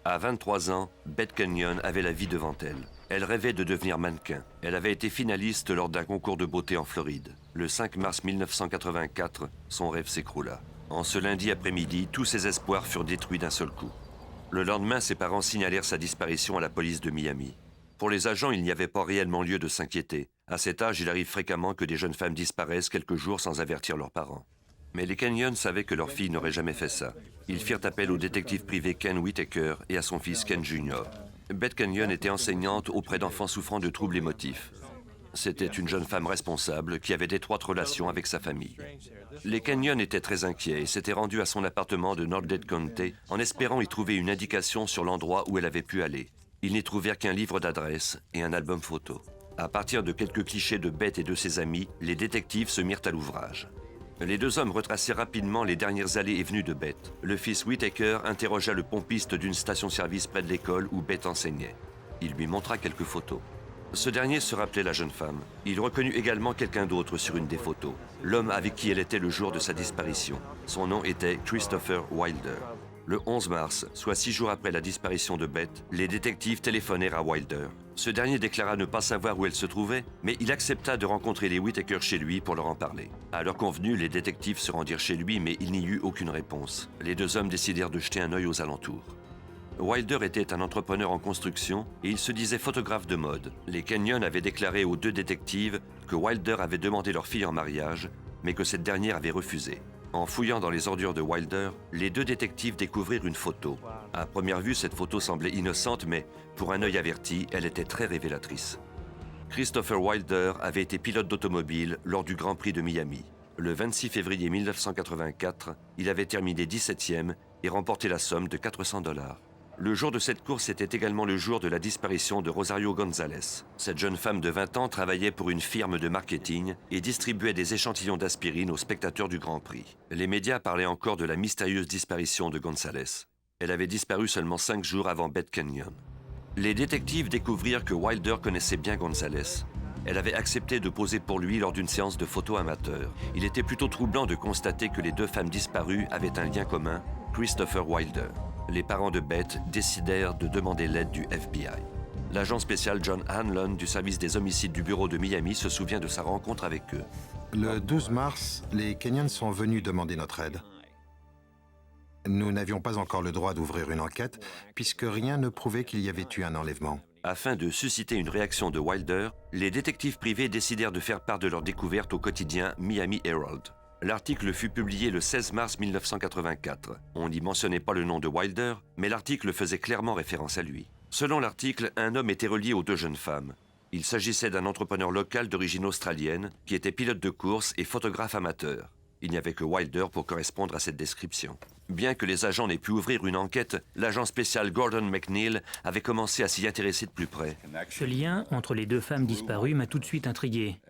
À 23 ans, Beth Kenyon avait la vie devant elle. Elle rêvait de devenir mannequin. Elle avait été finaliste lors d'un concours de beauté en Floride. Le 5 mars 1984, son rêve s'écroula. En ce lundi après-midi, tous ses espoirs furent détruits d'un seul coup. Le lendemain, ses parents signalèrent sa disparition à la police de Miami. Pour les agents, il n'y avait pas réellement lieu de s'inquiéter. À cet âge, il arrive fréquemment que des jeunes femmes disparaissent quelques jours sans avertir leurs parents. Mais les Kenyon savaient que leur fille n'aurait jamais fait ça. Ils firent appel au détective privé Ken Whitaker et à son fils Ken Jr. Beth Kenyon était enseignante auprès d'enfants souffrant de troubles émotifs. C'était une jeune femme responsable qui avait d'étroites relations avec sa famille. Les Kenyon étaient très inquiets et s'étaient rendus à son appartement de North County en espérant y trouver une indication sur l'endroit où elle avait pu aller. Ils n'y trouvèrent qu'un livre d'adresses et un album photo. À partir de quelques clichés de Beth et de ses amis, les détectives se mirent à l'ouvrage. Les deux hommes retracèrent rapidement les dernières allées et venues de Beth. Le fils Whitaker interrogea le pompiste d'une station-service près de l'école où Beth enseignait. Il lui montra quelques photos. Ce dernier se rappelait la jeune femme. Il reconnut également quelqu'un d'autre sur une des photos, l'homme avec qui elle était le jour de sa disparition. Son nom était Christopher Wilder. Le 11 mars, soit 6 jours après la disparition de Beth, les détectives téléphonèrent à Wilder. Ce dernier déclara ne pas savoir où elle se trouvait, mais il accepta de rencontrer les Whitaker chez lui pour leur en parler. À leur convenu, les détectives se rendirent chez lui, mais il n'y eut aucune réponse. Les deux hommes décidèrent de jeter un œil aux alentours. Wilder était un entrepreneur en construction et il se disait photographe de mode. Les Kenyon avaient déclaré aux deux détectives que Wilder avait demandé leur fille en mariage, mais que cette dernière avait refusé. En fouillant dans les ordures de Wilder, les deux détectives découvrirent une photo. À première vue, cette photo semblait innocente, mais pour un œil averti, elle était très révélatrice. Christopher Wilder avait été pilote d'automobile lors du Grand Prix de Miami. Le 26 février 1984, il avait terminé 17e et remporté la somme de $400. Le jour de cette course était également le jour de la disparition de Rosario González. Cette jeune femme de 20 ans travaillait pour une firme de marketing et distribuait des échantillons d'aspirine aux spectateurs du Grand Prix. Les médias parlaient encore de la mystérieuse disparition de González. Elle avait disparu seulement 5 jours avant Beth Kenyon. Les détectives découvrirent que Wilder connaissait bien González. Elle avait accepté de poser pour lui lors d'une séance de photos amateur. Il était plutôt troublant de constater que les deux femmes disparues avaient un lien commun, Christopher Wilder. Les parents de Beth décidèrent de demander l'aide du FBI. L'agent spécial John Hanlon du service des homicides du bureau de Miami se souvient de sa rencontre avec eux. Le 12 mars, les Kenyans sont venus demander notre aide. Nous n'avions pas encore le droit d'ouvrir une enquête, puisque rien ne prouvait qu'il y avait eu un enlèvement. Afin de susciter une réaction de Wilder, les détectives privés décidèrent de faire part de leur découverte au quotidien Miami Herald. L'article fut publié le 16 mars 1984. On n'y mentionnait pas le nom de Wilder, mais l'article faisait clairement référence à lui. Selon l'article, un homme était relié aux deux jeunes femmes. Il s'agissait d'un entrepreneur local d'origine australienne qui était pilote de course et photographe amateur. Il n'y avait que Wilder pour correspondre à cette description. Bien que les agents n'aient pu ouvrir une enquête, l'agent spécial Gordon McNeil avait commencé à s'y intéresser de plus près. Ce lien entre les deux femmes disparues m'a tout de suite intrigué.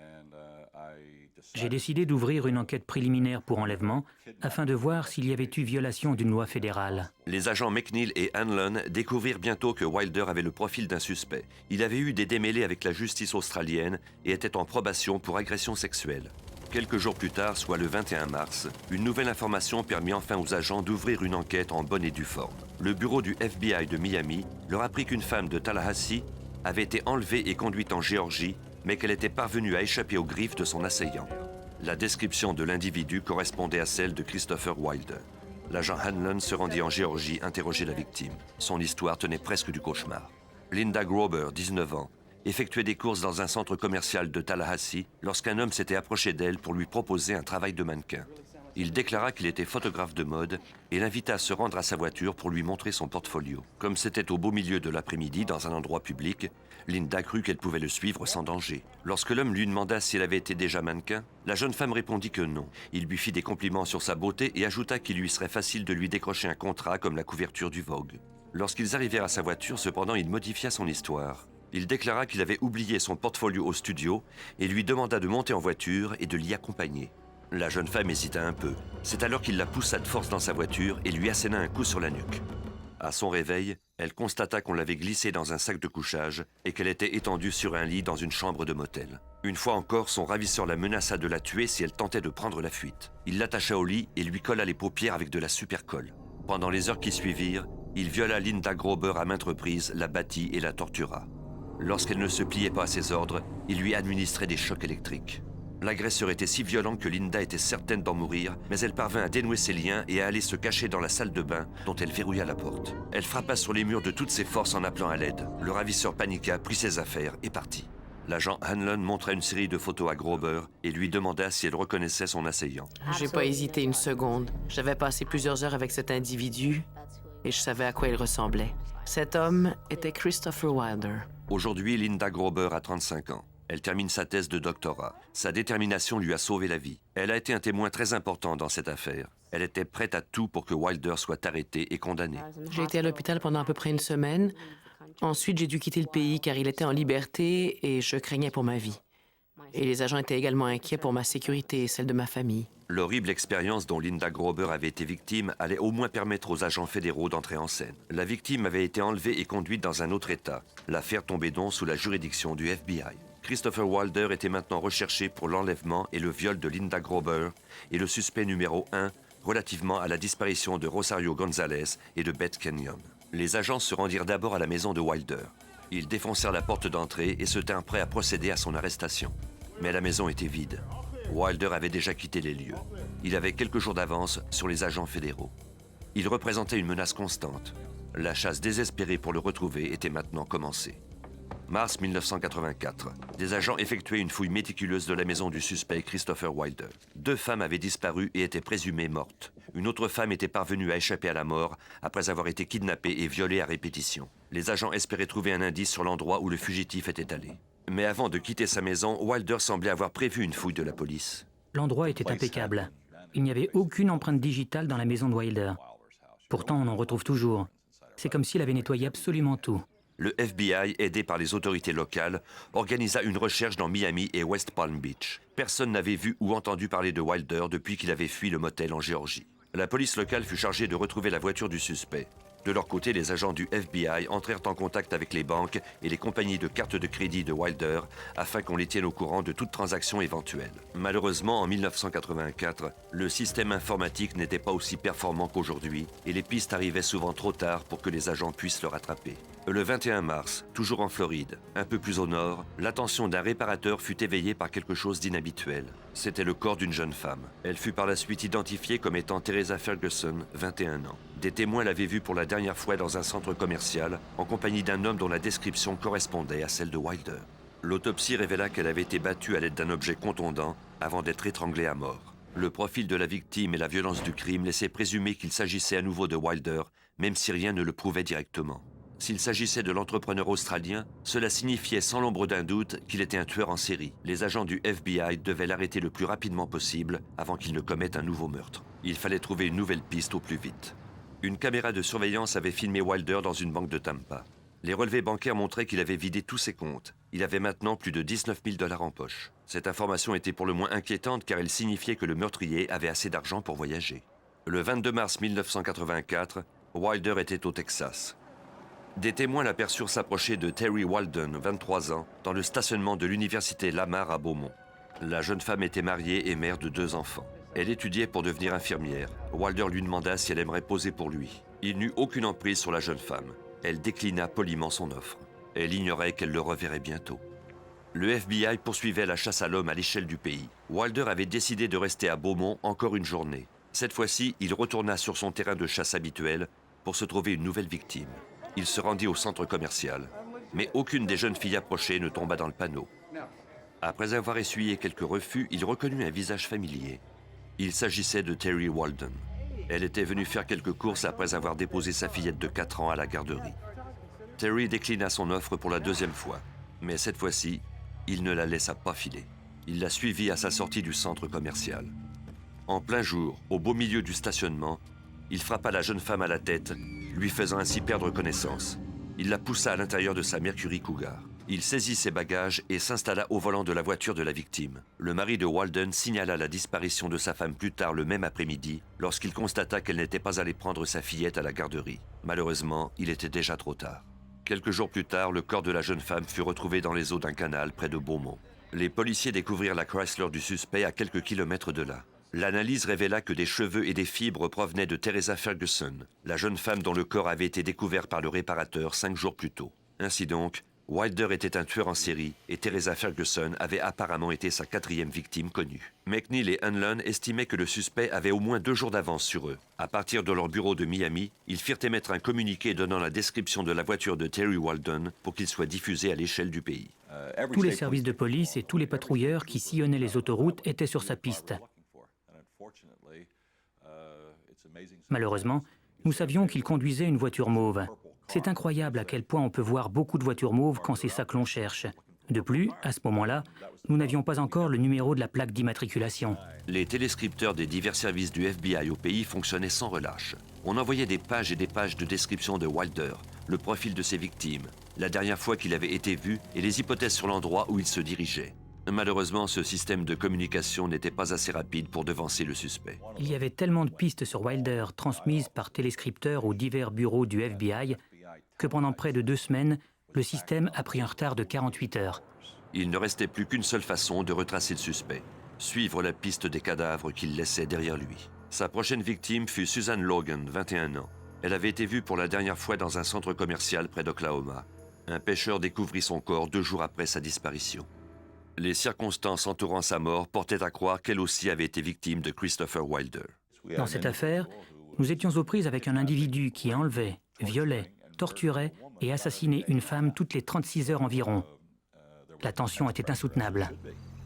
J'ai décidé d'ouvrir une enquête préliminaire pour enlèvement afin de voir s'il y avait eu violation d'une loi fédérale. Les agents McNeil et Hanlon découvrirent bientôt que Wilder avait le profil d'un suspect. Il avait eu des démêlés avec la justice australienne et était en probation pour agression sexuelle. Quelques jours plus tard, soit le 21 mars, une nouvelle information permit enfin aux agents d'ouvrir une enquête en bonne et due forme. Le bureau du FBI de Miami leur apprit qu'une femme de Tallahassee avait été enlevée et conduite en Géorgie, mais qu'elle était parvenue à échapper aux griffes de son assaillant. La description de l'individu correspondait à celle de Christopher Wilder. L'agent Hanlon se rendit en Géorgie interroger la victime. Son histoire tenait presque du cauchemar. Linda Grober, 19 ans, effectuait des courses dans un centre commercial de Tallahassee lorsqu'un homme s'était approché d'elle pour lui proposer un travail de mannequin. Il déclara qu'il était photographe de mode et l'invita à se rendre à sa voiture pour lui montrer son portfolio. Comme c'était au beau milieu de l'après-midi dans un endroit public, Linda crut qu'elle pouvait le suivre sans danger. Lorsque l'homme lui demanda si elle avait été déjà mannequin, la jeune femme répondit que non. Il lui fit des compliments sur sa beauté et ajouta qu'il lui serait facile de lui décrocher un contrat comme la couverture du Vogue. Lorsqu'ils arrivèrent à sa voiture, cependant, il modifia son histoire. Il déclara qu'il avait oublié son portfolio au studio et lui demanda de monter en voiture et de l'y accompagner. La jeune femme hésita un peu. C'est alors qu'il la poussa de force dans sa voiture et lui asséna un coup sur la nuque. À son réveil, elle constata qu'on l'avait glissée dans un sac de couchage et qu'elle était étendue sur un lit dans une chambre de motel. Une fois encore, son ravisseur la menaça de la tuer si elle tentait de prendre la fuite. Il l'attacha au lit et lui colla les paupières avec de la supercolle. Pendant les heures qui suivirent, Il viola Linda Grober à maintes reprises, la battit et la tortura. Lorsqu'elle ne se pliait pas à ses ordres, il lui administrait des chocs électriques. L'agresseur était si violent que Linda était certaine d'en mourir, mais elle parvint à dénouer ses liens et à aller se cacher dans la salle de bain dont elle verrouilla la porte. Elle frappa sur les murs de toutes ses forces en appelant à l'aide. Le ravisseur paniqua, prit ses affaires et partit. L'agent Hanlon montra une série de photos à Grober et lui demanda si elle reconnaissait son assaillant. J'ai pas hésité une seconde. J'avais passé plusieurs heures avec cet individu et je savais à quoi il ressemblait. Cet homme était Christopher Wilder. Aujourd'hui, Linda Grober a 35 ans. Elle termine sa thèse de doctorat. Sa détermination lui a sauvé la vie. Elle a été un témoin très important dans cette affaire. Elle était prête à tout pour que Wilder soit arrêté et condamné. J'ai été à l'hôpital pendant à peu près une semaine. Ensuite, j'ai dû quitter le pays car il était en liberté et je craignais pour ma vie. Et les agents étaient également inquiets pour ma sécurité et celle de ma famille. L'horrible expérience dont Linda Grober avait été victime allait au moins permettre aux agents fédéraux d'entrer en scène. La victime avait été enlevée et conduite dans un autre État. L'affaire tombait donc sous la juridiction du FBI. Christopher Wilder était maintenant recherché pour l'enlèvement et le viol de Linda Grober et le suspect numéro 1 relativement à la disparition de Rosario Gonzalez et de Beth Kenyon. Les agents se rendirent d'abord à la maison de Wilder. Ils défoncèrent la porte d'entrée et se tinrent prêts à procéder à son arrestation. Mais la maison était vide. Wilder avait déjà quitté les lieux. Il avait quelques jours d'avance sur les agents fédéraux. Il représentait une menace constante. La chasse désespérée pour le retrouver était maintenant commencée. Mars 1984, des agents effectuaient une fouille méticuleuse de la maison du suspect Christopher Wilder. 2 femmes avaient disparu et étaient présumées mortes. Une autre femme était parvenue à échapper à la mort après avoir été kidnappée et violée à répétition. Les agents espéraient trouver un indice sur l'endroit où le fugitif était allé. Mais avant de quitter sa maison, Wilder semblait avoir prévu une fouille de la police. L'endroit était impeccable. Il n'y avait aucune empreinte digitale dans la maison de Wilder. Pourtant, on en retrouve toujours. C'est comme s'il avait nettoyé absolument tout. Le FBI, aidé par les autorités locales, organisa une recherche dans Miami et West Palm Beach. Personne n'avait vu ou entendu parler de Wilder depuis qu'il avait fui le motel en Géorgie. La police locale fut chargée de retrouver la voiture du suspect. De leur côté, les agents du FBI entrèrent en contact avec les banques et les compagnies de cartes de crédit de Wilder afin qu'on les tienne au courant de toute transaction éventuelle. Malheureusement, en 1984, le système informatique n'était pas aussi performant qu'aujourd'hui et les pistes arrivaient souvent trop tard pour que les agents puissent le rattraper. Le 21 mars, toujours en Floride, un peu plus au nord, l'attention d'un réparateur fut éveillée par quelque chose d'inhabituel. C'était le corps d'une jeune femme. Elle fut par la suite identifiée comme étant Teresa Ferguson, 21 ans. Des témoins l'avaient vue pour la dernière fois dans un centre commercial, en compagnie d'un homme dont la description correspondait à celle de Wilder. L'autopsie révéla qu'elle avait été battue à l'aide d'un objet contondant avant d'être étranglée à mort. Le profil de la victime et la violence du crime laissaient présumer qu'il s'agissait à nouveau de Wilder, même si rien ne le prouvait directement. S'il s'agissait de l'entrepreneur australien, cela signifiait sans l'ombre d'un doute qu'il était un tueur en série. Les agents du FBI devaient l'arrêter le plus rapidement possible avant qu'il ne commette un nouveau meurtre. Il fallait trouver une nouvelle piste au plus vite. Une caméra de surveillance avait filmé Wilder dans une banque de Tampa. Les relevés bancaires montraient qu'il avait vidé tous ses comptes. Il avait maintenant plus de 19 000 $ en poche. Cette information était pour le moins inquiétante car elle signifiait que le meurtrier avait assez d'argent pour voyager. Le 22 mars 1984, Wilder était au Texas. Des témoins l'aperçurent s'approcher de Terry Walden, 23 ans, dans le stationnement de l'université Lamar à Beaumont. La jeune femme était mariée et mère de 2 enfants. Elle étudiait pour devenir infirmière. Wilder lui demanda si elle aimerait poser pour lui. Il n'eut aucune emprise sur la jeune femme. Elle déclina poliment son offre. Elle ignorait qu'elle le reverrait bientôt. Le FBI poursuivait la chasse à l'homme à l'échelle du pays. Wilder avait décidé de rester à Beaumont encore une journée. Cette fois-ci, il retourna sur son terrain de chasse habituel pour se trouver une nouvelle victime. Il se rendit au centre commercial, mais aucune des jeunes filles approchées ne tomba dans le panneau. Après avoir essuyé quelques refus, il reconnut un visage familier. Il s'agissait de Terry Walden. Elle était venue faire quelques courses après avoir déposé sa fillette de 4 ans à la garderie. Terry déclina son offre pour la 2e fois, mais cette fois-ci, il ne la laissa pas filer. Il la suivit à sa sortie du centre commercial. En plein jour, au beau milieu du stationnement, il frappa la jeune femme à la tête, lui faisant ainsi perdre connaissance. Il la poussa à l'intérieur de sa Mercury Cougar. Il saisit ses bagages et s'installa au volant de la voiture de la victime. Le mari de Walden signala la disparition de sa femme plus tard le même après-midi, lorsqu'il constata qu'elle n'était pas allée prendre sa fillette à la garderie. Malheureusement, il était déjà trop tard. Quelques jours plus tard, le corps de la jeune femme fut retrouvé dans les eaux d'un canal près de Beaumont. Les policiers découvrirent la Chrysler du suspect à quelques kilomètres de là. L'analyse révéla que des cheveux et des fibres provenaient de Teresa Ferguson, la jeune femme dont le corps avait été découvert par le réparateur 5 jours plus tôt. Ainsi donc, Wilder était un tueur en série et Teresa Ferguson avait apparemment été sa 4e victime connue. McNeil et Hanlon estimaient que le suspect avait au moins 2 jours d'avance sur eux. À partir de leur bureau de Miami, ils firent émettre un communiqué donnant la description de la voiture de Terry Walden pour qu'il soit diffusé à l'échelle du pays. Tous les services de police et tous les patrouilleurs qui sillonnaient les autoroutes étaient sur sa piste. Malheureusement, nous savions qu'il conduisait une voiture mauve. C'est incroyable à quel point on peut voir beaucoup de voitures mauves quand c'est ça que l'on cherche. De plus, à ce moment-là, nous n'avions pas encore le numéro de la plaque d'immatriculation. Les téléscripteurs des divers services du FBI au pays fonctionnaient sans relâche. On envoyait des pages et des pages de description de Wilder, le profil de ses victimes, la dernière fois qu'il avait été vu et les hypothèses sur l'endroit où il se dirigeait. Malheureusement, ce système de communication n'était pas assez rapide pour devancer le suspect. Il y avait tellement de pistes sur Wilder transmises par téléscripteurs aux divers bureaux du FBI que pendant près de 2 semaines, le système a pris un retard de 48 heures. Il ne restait plus qu'une seule façon de retracer le suspect, suivre la piste des cadavres qu'il laissait derrière lui. Sa prochaine victime fut Susan Logan, 21 ans. Elle avait été vue pour la dernière fois dans un centre commercial près d'Oklahoma. Un pêcheur découvrit son corps 2 jours après sa disparition. Les circonstances entourant sa mort portaient à croire qu'elle aussi avait été victime de Christopher Wilder. Dans cette affaire, nous étions aux prises avec un individu qui enlevait, violait, torturait et assassinait une femme toutes les 36 heures environ. La tension était insoutenable.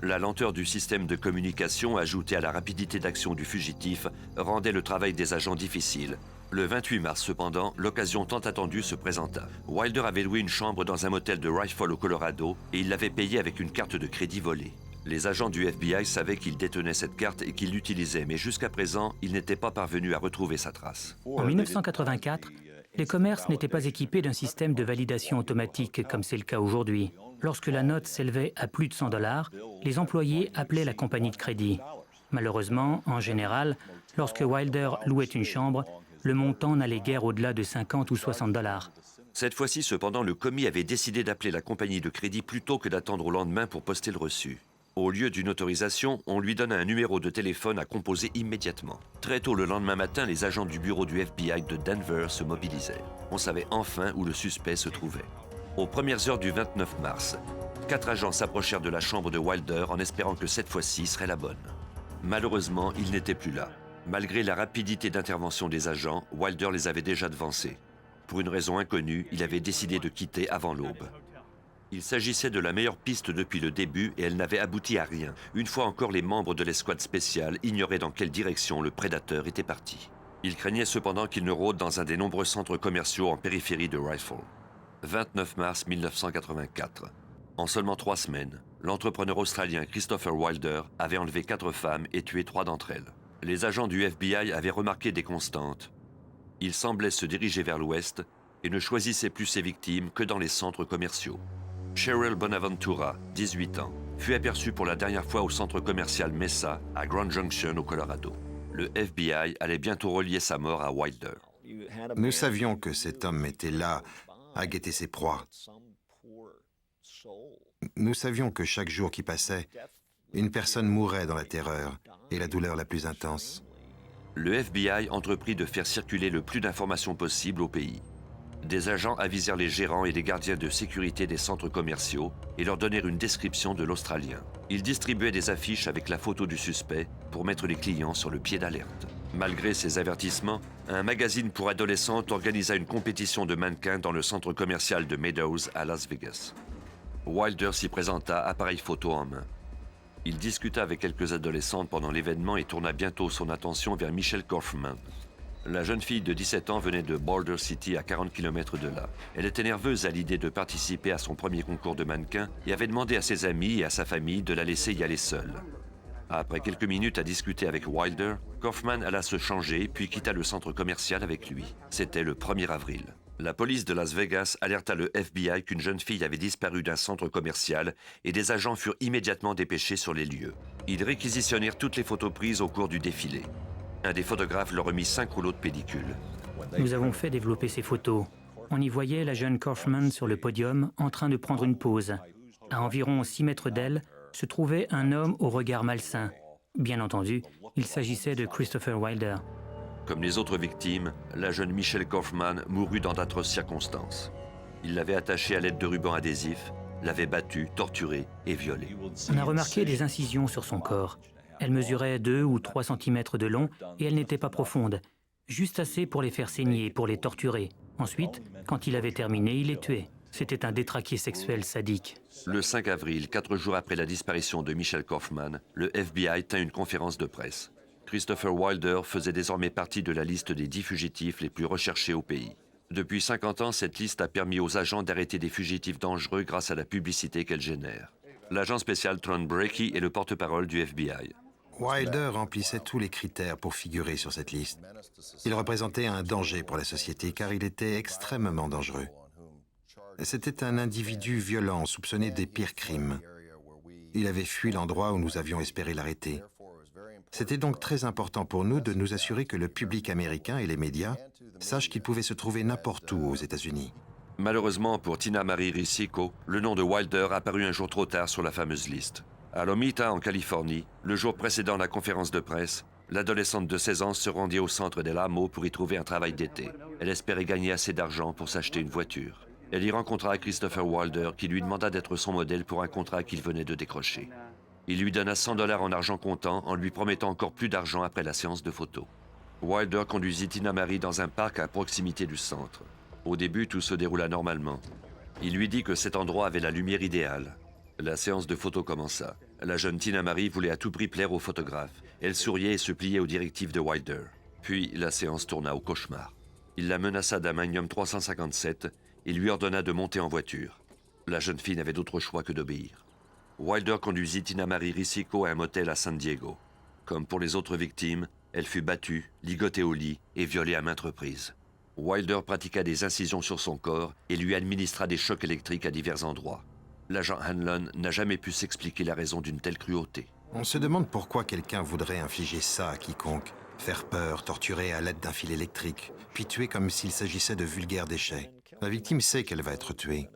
La lenteur du système de communication, ajoutée à la rapidité d'action du fugitif, rendait le travail des agents difficile. Le 28 mars, cependant, l'occasion tant attendue se présenta. Wilder avait loué une chambre dans un motel de Rifle au Colorado et il l'avait payée avec une carte de crédit volée. Les agents du FBI savaient qu'il détenait cette carte et qu'il l'utilisait, mais jusqu'à présent, ils n'étaient pas parvenus à retrouver sa trace. En 1984, les commerces n'étaient pas équipés d'un système de validation automatique comme c'est le cas aujourd'hui. Lorsque la note s'élevait à plus de 100 $, les employés appelaient la compagnie de crédit. Malheureusement, en général, lorsque Wilder louait une chambre, le montant n'allait guère au-delà de 50 ou 60 $. Cette fois-ci, cependant, le commis avait décidé d'appeler la compagnie de crédit plutôt que d'attendre au lendemain pour poster le reçu. Au lieu d'une autorisation, on lui donna un numéro de téléphone à composer immédiatement. Très tôt le lendemain matin, les agents du bureau du FBI de Denver se mobilisaient. On savait enfin où le suspect se trouvait. Aux premières heures du 29 mars, 4 agents s'approchèrent de la chambre de Wilder en espérant que cette fois-ci serait la bonne. Malheureusement, il n'était plus là. Malgré la rapidité d'intervention des agents, Wilder les avait déjà devancés. Pour une raison inconnue, il avait décidé de quitter avant l'aube. Il s'agissait de la meilleure piste depuis le début et elle n'avait abouti à rien. Une fois encore, les membres de l'escouade spéciale ignoraient dans quelle direction le prédateur était parti. Ils craignaient cependant qu'il ne rôde dans un des nombreux centres commerciaux en périphérie de Rifle. 29 mars 1984. En seulement 3 semaines, l'entrepreneur australien Christopher Wilder avait enlevé 4 femmes et tué 3 d'entre elles. Les agents du FBI avaient remarqué des constantes. Il semblait se diriger vers l'ouest et ne choisissait plus ses victimes que dans les centres commerciaux. Cheryl Bonaventura, 18 ans, fut aperçue pour la dernière fois au centre commercial Mesa, à Grand Junction, au Colorado. Le FBI allait bientôt relier sa mort à Wilder. Nous savions que cet homme était là à guetter ses proies. Nous savions que chaque jour qui passait, une personne mourait dans la terreur et la douleur la plus intense. Le FBI entreprit de faire circuler le plus d'informations possible au pays. Des agents avisèrent les gérants et les gardiens de sécurité des centres commerciaux et leur donnèrent une description de l'Australien. Ils distribuaient des affiches avec la photo du suspect pour mettre les clients sur le pied d'alerte. Malgré ces avertissements, un magazine pour adolescentes organisa une compétition de mannequins dans le centre commercial de Meadows à Las Vegas. Wilder s'y présenta, appareil photo en main. Il discuta avec quelques adolescentes pendant l'événement et tourna bientôt son attention vers Michelle Kaufman. La jeune fille de 17 ans venait de Boulder City, à 40 km de là. Elle était nerveuse à l'idée de participer à son premier concours de mannequin et avait demandé à ses amis et à sa famille de la laisser y aller seule. Après quelques minutes à discuter avec Wilder, Kaufman alla se changer puis quitta le centre commercial avec lui. C'était le 1er avril. La police de Las Vegas alerta le FBI qu'une jeune fille avait disparu d'un centre commercial et des agents furent immédiatement dépêchés sur les lieux. Ils réquisitionnèrent toutes les photos prises au cours du défilé. Un des photographes leur remit 5 rouleaux de pellicule. Nous avons fait développer ces photos. On y voyait la jeune Kaufman sur le podium en train de prendre une pause. À environ 6 mètres d'elle se trouvait un homme au regard malsain. Bien entendu, il s'agissait de Christopher Wilder. Comme les autres victimes, la jeune Michelle Kaufman mourut dans d'atroces circonstances. Il l'avait attachée à l'aide de rubans adhésifs, l'avait battue, torturée et violée. On a remarqué des incisions sur son corps. Elles mesuraient 2 ou 3 cm de long et elles n'étaient pas profondes, juste assez pour les faire saigner, pour les torturer. Ensuite, quand il avait terminé, il les tuait. C'était un détraqué sexuel sadique. Le 5 avril, 4 jours après la disparition de Michelle Kaufman, le FBI tint une conférence de presse. Christopher Wilder faisait désormais partie de la liste des 10 fugitifs les plus recherchés au pays. Depuis 50 ans, cette liste a permis aux agents d'arrêter des fugitifs dangereux grâce à la publicité qu'elle génère. L'agent spécial Tron Breaky est le porte-parole du FBI. Wilder remplissait tous les critères pour figurer sur cette liste. Il représentait un danger pour la société car il était extrêmement dangereux. C'était un individu violent, soupçonné des pires crimes. Il avait fui l'endroit où nous avions espéré l'arrêter. C'était donc très important pour nous de nous assurer que le public américain et les médias sachent qu'il pouvait se trouver n'importe où aux États-Unis. Malheureusement pour Tina Marie Ricicco, le nom de Wilder apparut un jour trop tard sur la fameuse liste. À Lomita, en Californie, le jour précédant la conférence de presse, l'adolescente de 16 ans se rendit au centre d'El Amo pour y trouver un travail d'été. Elle espérait gagner assez d'argent pour s'acheter une voiture. Elle y rencontra Christopher Wilder qui lui demanda d'être son modèle pour un contrat qu'il venait de décrocher. Il lui donna $100 en argent comptant en lui promettant encore plus d'argent après la séance de photos. Wilder conduisit Tina Marie dans un parc à proximité du centre. Au début, tout se déroula normalement. Il lui dit que cet endroit avait la lumière idéale. La séance de photos commença. La jeune Tina Marie voulait à tout prix plaire au photographe. Elle souriait et se pliait aux directives de Wilder. Puis, la séance tourna au cauchemar. Il la menaça d'un Magnum 357 et lui ordonna de monter en voiture. La jeune fille n'avait d'autre choix que d'obéir. Wilder conduisit Tina Marie Ricicco à un motel à San Diego. Comme pour les autres victimes, elle fut battue, ligotée au lit et violée à maintes reprises. Wilder pratiqua des incisions sur son corps et lui administra des chocs électriques à divers endroits. L'agent Hanlon n'a jamais pu s'expliquer la raison d'une telle cruauté. On se demande pourquoi quelqu'un voudrait infliger ça à quiconque. Faire peur, torturer à l'aide d'un fil électrique, puis tuer comme s'il s'agissait de vulgaires déchets. La victime sait qu'elle va être tuée.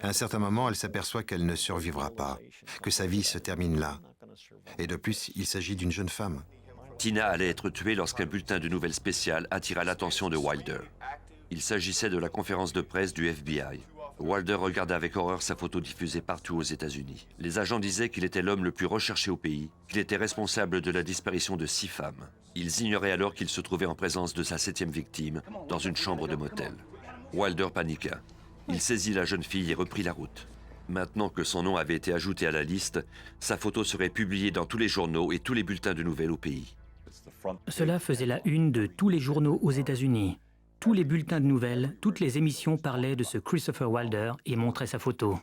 À un certain moment, elle s'aperçoit qu'elle ne survivra pas, que sa vie se termine là. Et de plus, il s'agit d'une jeune femme. Tina allait être tuée lorsqu'un bulletin de nouvelles spéciales attira l'attention de Wilder. Il s'agissait de la conférence de presse du FBI. Wilder regarda avec horreur sa photo diffusée partout aux États-Unis. Les agents disaient qu'il était l'homme le plus recherché au pays, qu'il était responsable de la disparition de 6 femmes. Ils ignoraient alors qu'il se trouvait en présence de sa 7e victime, dans une chambre de motel. Wilder paniqua. Il saisit la jeune fille et reprit la route. Maintenant que son nom avait été ajouté à la liste, sa photo serait publiée dans tous les journaux et tous les bulletins de nouvelles au pays. Cela faisait la une de tous les journaux aux États-Unis. Tous les bulletins de nouvelles, toutes les émissions parlaient de ce Christopher Wilder et montraient sa photo.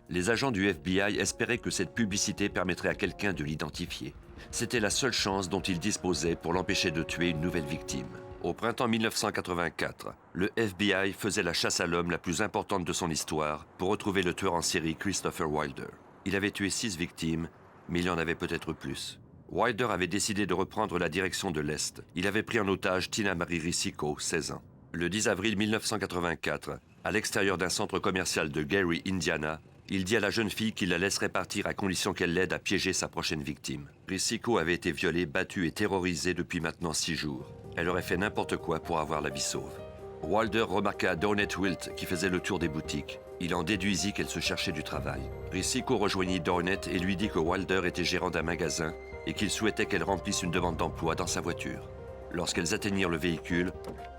Les agents du FBI espéraient que cette publicité permettrait à quelqu'un de l'identifier. C'était la seule chance dont ils disposaient pour l'empêcher de tuer une nouvelle victime. Au printemps 1984, le FBI faisait la chasse à l'homme la plus importante de son histoire pour retrouver le tueur en série Christopher Wilder. Il avait tué 6 victimes, mais il y en avait peut-être plus. Wilder avait décidé de reprendre la direction de l'Est. Il avait pris en otage Tina Marie Ricicco, 16 ans. Le 10 avril 1984, à l'extérieur d'un centre commercial de Gary, Indiana, il dit à la jeune fille qu'il la laisserait partir à condition qu'elle l'aide à piéger sa prochaine victime. Ricicco avait été violée, battue et terrorisée depuis maintenant 6 jours. Elle aurait fait n'importe quoi pour avoir la vie sauve. Wilder remarqua Dornette Wilt qui faisait le tour des boutiques. Il en déduisit qu'elle se cherchait du travail. Ricicco rejoignit Dornette et lui dit que Wilder était gérant d'un magasin et qu'il souhaitait qu'elle remplisse une demande d'emploi dans sa voiture. Lorsqu'elles atteignirent le véhicule,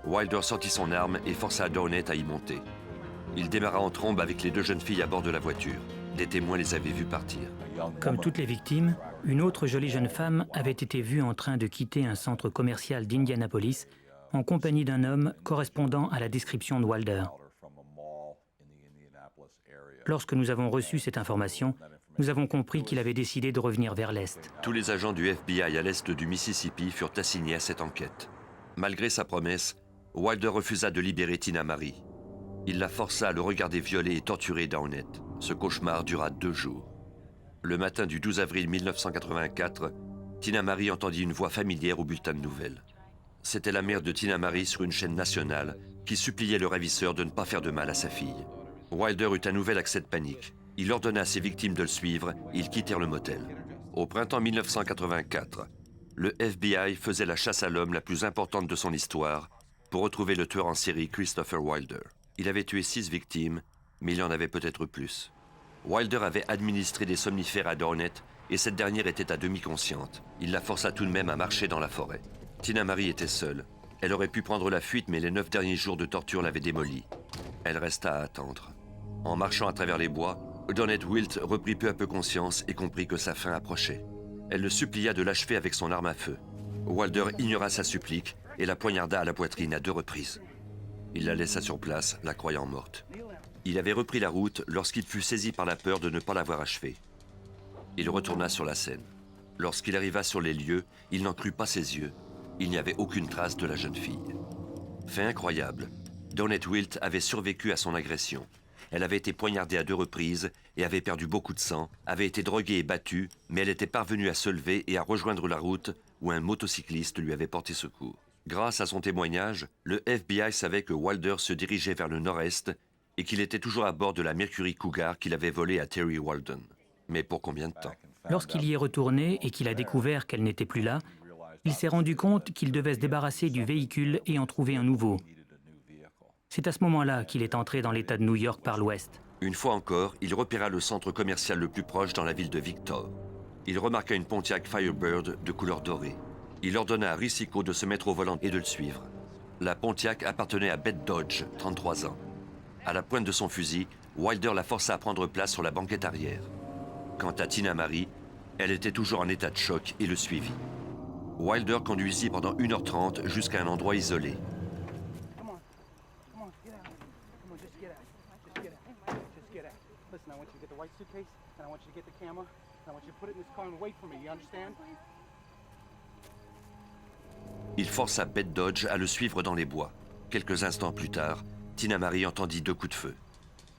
Wilder sortit son arme et força Dornette à y monter. Il démarra en trombe avec les 2 jeunes filles à bord de la voiture. Des témoins les avaient vues partir. Comme toutes les victimes, une autre jolie jeune femme avait été vue en train de quitter un centre commercial d'Indianapolis en compagnie d'un homme correspondant à la description de Wilder. Lorsque nous avons reçu cette information, nous avons compris qu'il avait décidé de revenir vers l'Est. Tous les agents du FBI à l'est du Mississippi furent assignés à cette enquête. Malgré sa promesse, Wilder refusa de libérer Tina Marie. Il la força à le regarder violer et torturer Dornette. Ce cauchemar dura 2 jours. Le matin du 12 avril 1984, Tina Marie entendit une voix familière au bulletin de nouvelles. C'était la mère de Tina Marie sur une chaîne nationale qui suppliait le ravisseur de ne pas faire de mal à sa fille. Wilder eut un nouvel accès de panique. Il ordonna à ses victimes de le suivre et ils quittèrent le motel. Au printemps 1984, le FBI faisait la chasse à l'homme la plus importante de son histoire pour retrouver le tueur en série Christopher Wilder. Il avait tué 6 victimes, mais il y en avait peut-être plus. Wilder avait administré des somnifères à Dornet et cette dernière était à demi consciente. Il la força tout de même à marcher dans la forêt. Tina Marie était seule. Elle aurait pu prendre la fuite, mais les 9 derniers jours de torture l'avaient démolie. Elle resta à attendre. En marchant à travers les bois, Dornet Wilt reprit peu à peu conscience et comprit que sa fin approchait. Elle le supplia de l'achever avec son arme à feu. Wilder ignora sa supplique et la poignarda à la poitrine à 2 reprises. Il la laissa sur place, la croyant morte. Il avait repris la route lorsqu'il fut saisi par la peur de ne pas l'avoir achevée. Il retourna sur la scène. Lorsqu'il arriva sur les lieux, il n'en crut pas ses yeux. Il n'y avait aucune trace de la jeune fille. Fait incroyable, Dornet Wilt avait survécu à son agression. Elle avait été poignardée à 2 reprises et avait perdu beaucoup de sang, avait été droguée et battue, mais elle était parvenue à se lever et à rejoindre la route où un motocycliste lui avait porté secours. Grâce à son témoignage, le FBI savait que Wilder se dirigeait vers le nord-est et qu'il était toujours à bord de la Mercury Cougar qu'il avait volée à Terry Walden. Mais pour combien de temps? Lorsqu'il y est retourné et qu'il a découvert qu'elle n'était plus là, il s'est rendu compte qu'il devait se débarrasser du véhicule et en trouver un nouveau. C'est à ce moment-là qu'il est entré dans l'État de New York par l'ouest. Une fois encore, il repéra le centre commercial le plus proche dans la ville de Victor. Il remarqua une Pontiac Firebird de couleur dorée. Il ordonna à Riccico de se mettre au volant et de le suivre. La Pontiac appartenait à Bette Dodge, 33 ans. À la pointe de son fusil, Wilder la força à prendre place sur la banquette arrière. Quant à Tina Marie, elle était toujours en état de choc et le suivit. Wilder conduisit pendant 1h30 jusqu'à un endroit isolé. Il força Bette Dodge à le suivre dans les bois. Quelques instants plus tard, Tina Marie entendit 2 coups de feu.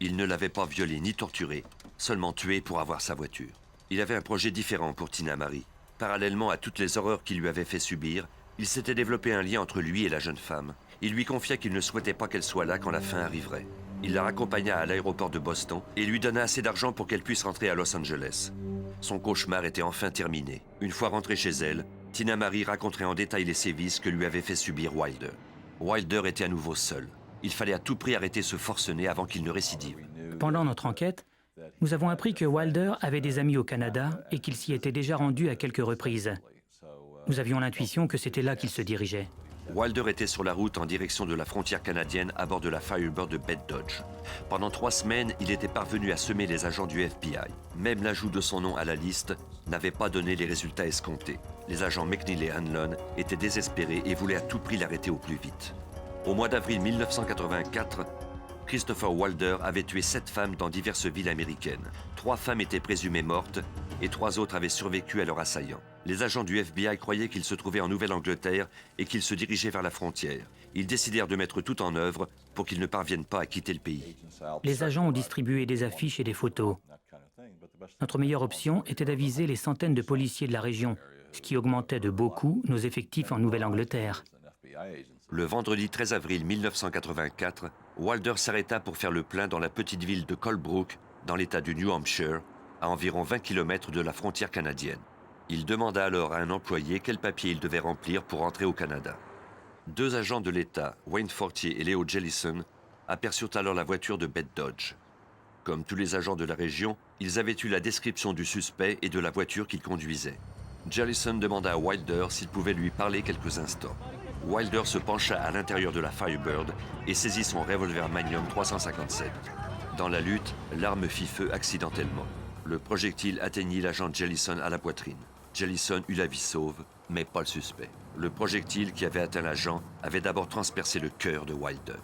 Il ne l'avait pas violée ni torturée, seulement tuée pour avoir sa voiture. Il avait un projet différent pour Tina Marie. Parallèlement à toutes les horreurs qu'il lui avait fait subir, il s'était développé un lien entre lui et la jeune femme. Il lui confia qu'il ne souhaitait pas qu'elle soit là quand la fin arriverait. Il la raccompagna à l'aéroport de Boston et lui donna assez d'argent pour qu'elle puisse rentrer à Los Angeles. Son cauchemar était enfin terminé. Une fois rentrée chez elle, Tina Marie raconterait en détail les sévices que lui avait fait subir Wilder. Wilder était à nouveau seul. Il fallait à tout prix arrêter ce forcené avant qu'il ne récidive. Pendant notre enquête, nous avons appris que Wilder avait des amis au Canada et qu'il s'y était déjà rendu à quelques reprises. Nous avions l'intuition que c'était là qu'il se dirigeait. Wilder était sur la route en direction de la frontière canadienne à bord de la Firebird de Bette Dodge. Pendant 3 semaines, il était parvenu à semer les agents du FBI. Même l'ajout de son nom à la liste n'avait pas donné les résultats escomptés. Les agents McNeil et Hanlon étaient désespérés et voulaient à tout prix l'arrêter au plus vite. Au mois d'avril 1984, Christopher Wilder avait tué 7 femmes dans diverses villes américaines. 3 femmes étaient présumées mortes et 3 autres avaient survécu à leur assaillant. Les agents du FBI croyaient qu'il se trouvait en Nouvelle-Angleterre et qu'il se dirigeait vers la frontière. Ils décidèrent de mettre tout en œuvre pour qu'il ne parvienne pas à quitter le pays. Les agents ont distribué des affiches et des photos. Notre meilleure option était d'aviser les centaines de policiers de la région, ce qui augmentait de beaucoup nos effectifs en Nouvelle-Angleterre. Le vendredi 13 avril 1984, Wilder s'arrêta pour faire le plein dans la petite ville de Colebrook, dans l'État du New Hampshire, à environ 20 km de la frontière canadienne. Il demanda alors à un employé quel papier il devait remplir pour entrer au Canada. 2 agents de l'État, Wayne Fortier et Leo Jellison, aperçurent alors la voiture de Bette Dodge. Comme tous les agents de la région, ils avaient eu la description du suspect et de la voiture qu'il conduisait. Jellison demanda à Wilder s'il pouvait lui parler quelques instants. Wilder se pencha à l'intérieur de la Firebird et saisit son revolver Magnum 357. Dans la lutte, l'arme fit feu accidentellement. Le projectile atteignit l'agent Jellison à la poitrine. Jellison eut la vie sauve, mais pas le suspect. Le projectile qui avait atteint l'agent avait d'abord transpercé le cœur de Wilder.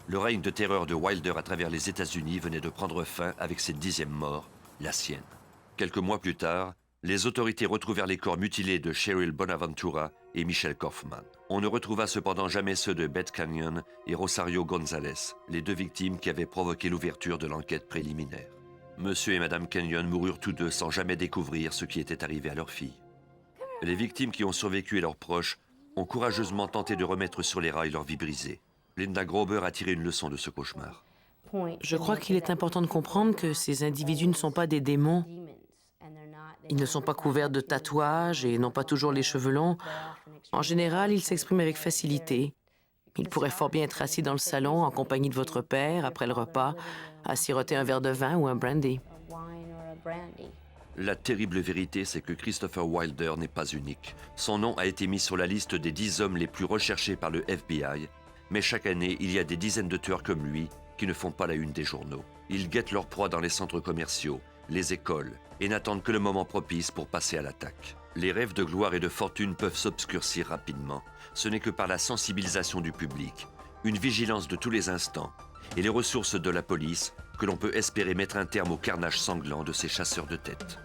Le règne de terreur de Wilder à travers les États-Unis venait de prendre fin avec cette 10e mort, la sienne. Quelques mois plus tard, les autorités retrouvèrent les corps mutilés de Cheryl Bonaventura et Michelle Kaufman. On ne retrouva cependant jamais ceux de Beth Canyon et Rosario Gonzalez, les 2 victimes qui avaient provoqué l'ouverture de l'enquête préliminaire. Monsieur et Madame Canyon moururent tous 2 sans jamais découvrir ce qui était arrivé à leur fille. Les victimes qui ont survécu et leurs proches ont courageusement tenté de remettre sur les rails leur vie brisée. Linda Grober a tiré une leçon de ce cauchemar. Je crois qu'il est important de comprendre que ces individus ne sont pas des démons. Ils ne sont pas couverts de tatouages et n'ont pas toujours les cheveux longs. En général, ils s'expriment avec facilité. Ils pourraient fort bien être assis dans le salon en compagnie de votre père après le repas, à siroter un verre de vin ou un brandy. La terrible vérité, c'est que Christopher Wilder n'est pas unique. Son nom a été mis sur la liste des 10 hommes les plus recherchés par le FBI, mais chaque année, il y a des dizaines de tueurs comme lui qui ne font pas la une des journaux. Ils guettent leur proie dans les centres commerciaux, les écoles, et n'attendent que le moment propice pour passer à l'attaque. Les rêves de gloire et de fortune peuvent s'obscurcir rapidement. Ce n'est que par la sensibilisation du public, une vigilance de tous les instants et les ressources de la police que l'on peut espérer mettre un terme au carnage sanglant de ces chasseurs de tête.